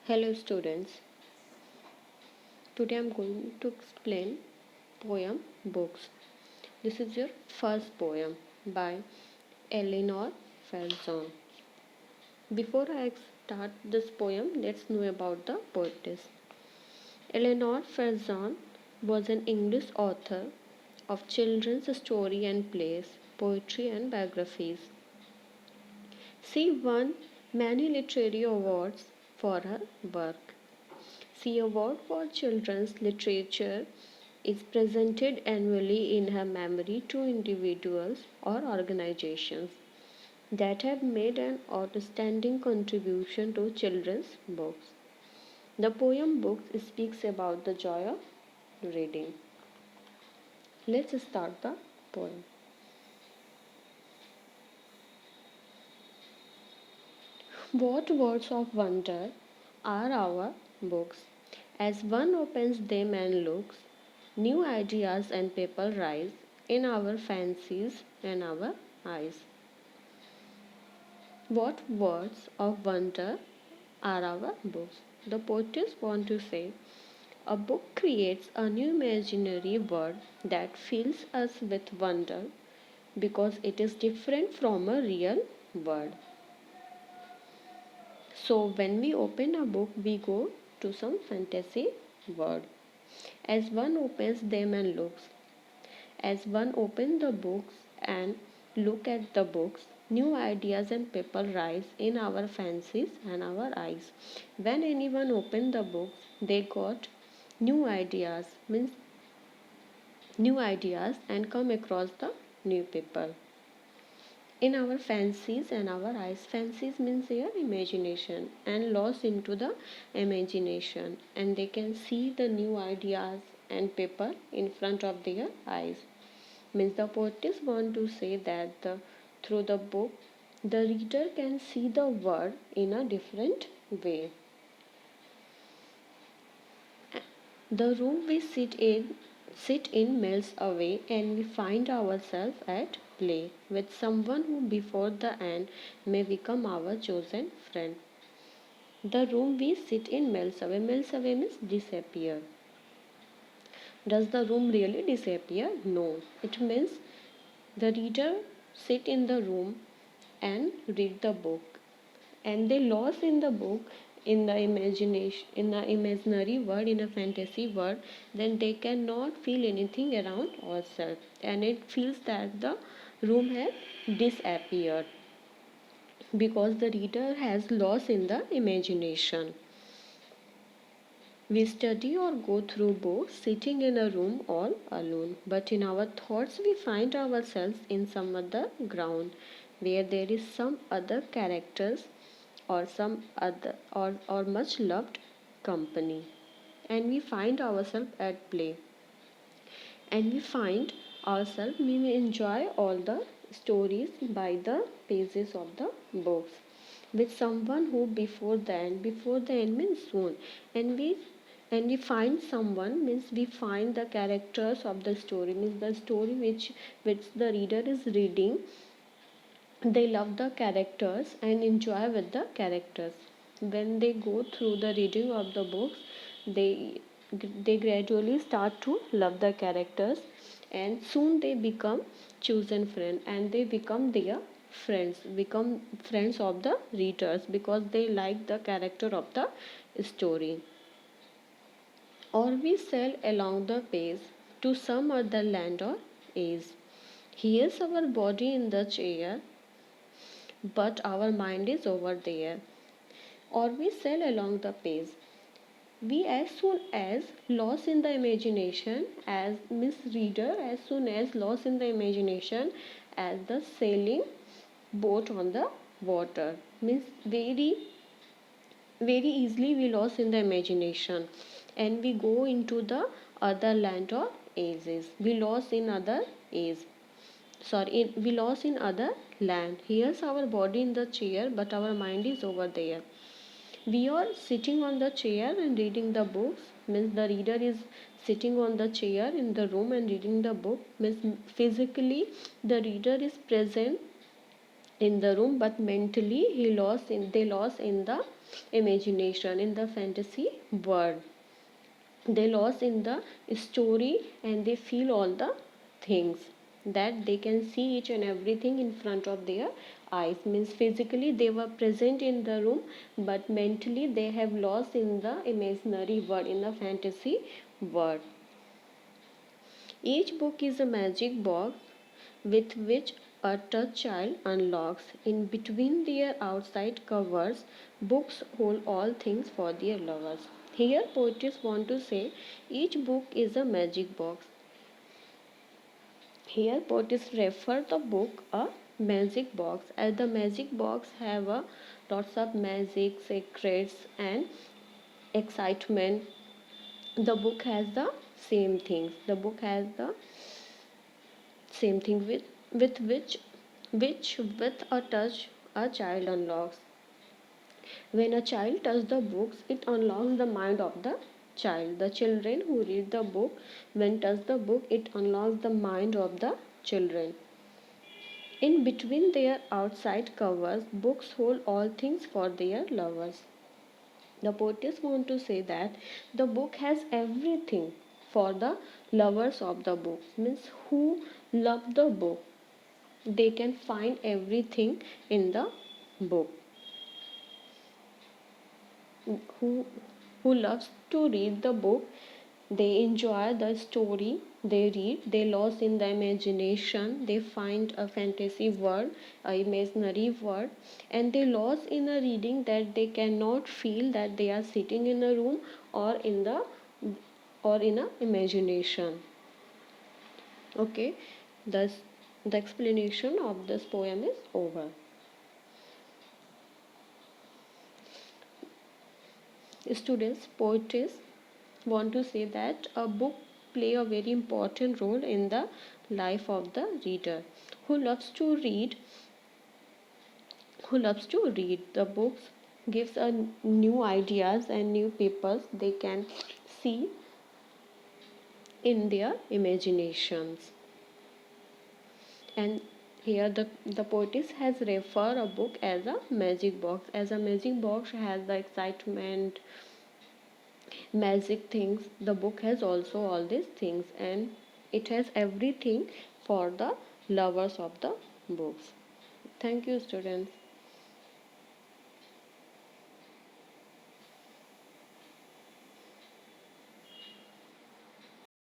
Hello students, today I am going to explain poem Books. This is your first poem by Eleanor Farzon. Before I start this poem, let's know about the poetess. Eleanor Farzon was an English author of children's story and plays, poetry and biographies. She won many literary awards for her work. The award for children's literature is presented annually in her memory to individuals or organizations that have made an outstanding contribution to children's books. The poem Books speaks about the joy of reading. Let's start the poem. What words of wonder are our books? As one opens them and looks, new ideas and people rise in our fancies and our eyes. What words of wonder are our books? The poets want to say a book creates a new imaginary world that fills us with wonder because it is different from a real world. So when we open a book, we go to some fantasy world. As one opens them and looks, as one opens the books and look at the books, new ideas and people rise in our fancies and our eyes. When anyone opened the books, they got new ideas, means new ideas and come across the new people in our fancies and our eyes. Fancies means their imagination and lost into the imagination, and they can see the new ideas and paper in front of their eyes. Means the poets want to say that through the book the reader can see the world in a different way. The room we sit in melts away, and we find ourselves at play with someone who before the end may become our chosen friend. The room we sit in melts away. Melts away means disappear. Does the room really disappear? No. It means the reader sit in the room and read the book, and they lost in the book, in the imagination, in the imaginary world, in a fantasy world. Then they cannot feel anything around ourselves, and it feels that the room has disappeared because the reader has lost in the imagination. We study or go through books sitting in a room all alone, but in our thoughts we find ourselves in some other ground where there is some other characters or some other or much loved company, and we find ourselves at play, and we may enjoy all the stories by the pages of the books with someone who before the end means soon, and we find someone means we find the characters of the story, means the story which the reader is reading. They love the characters and enjoy with the characters. When they go through the reading of the books, they they gradually start to love the characters, and soon they become chosen friend, and they become friends of the readers because they like the character of the story. Or we sail along the page to some other land or age. Here's our body in the chair, but our mind is over there. Or we sail along the page. We as soon as lost in the imagination, as misreader, as soon as lost in the imagination as the sailing boat on the water. Means very easily we lost in the imagination, and we go into the other land or ages. We lost in other age. We lost in other land. Here's our body in the chair, but our mind is over there. We are sitting on the chair and reading the books, means the reader is sitting on the chair in the room and reading the book, means physically the reader is present in the room, but mentally they lost in the imagination, in the fantasy world. They lost in the story, and they feel all the things, that they can see each and everything in front of their eyes. Means physically they were present in the room, but mentally they have lost in the imaginary world, in the fantasy world. Each book is a magic box with which a touch child unlocks. In between their outside covers, books hold all things for their lovers. Here, poets want to say each book is a magic box. Here, poets refer the book a magic box, as the magic box have a lots of magic, secrets, and excitement. The book has the same things. The book has the same thing with which with a touch a child unlocks. When a child touches the books, it unlocks the mind of the child. The children who read the book, when touch the book, it unlocks the mind of the children. In between their outside covers, books hold all things for their lovers. The poets want to say that the book has everything for the lovers of the book. Means who love the book, they can find everything in the book. who who loves to read the book, they enjoy the story they read, they lost in the imagination, they find a fantasy world, a imaginary world, and they lost in a reading, that they cannot feel that they are sitting in a room or in the or in a imagination. Okay, thus the explanation of this poem is over. Students, poets want to say that a book play a very important role in the life of the reader. Who loves to read, the books gives a new ideas and new papers they can see in their imaginations. And here the poetess has referred a book as a magic box, as a magic box has the excitement, magic things. The book has also all these things, and it has everything for the lovers of the books. Thank you, students.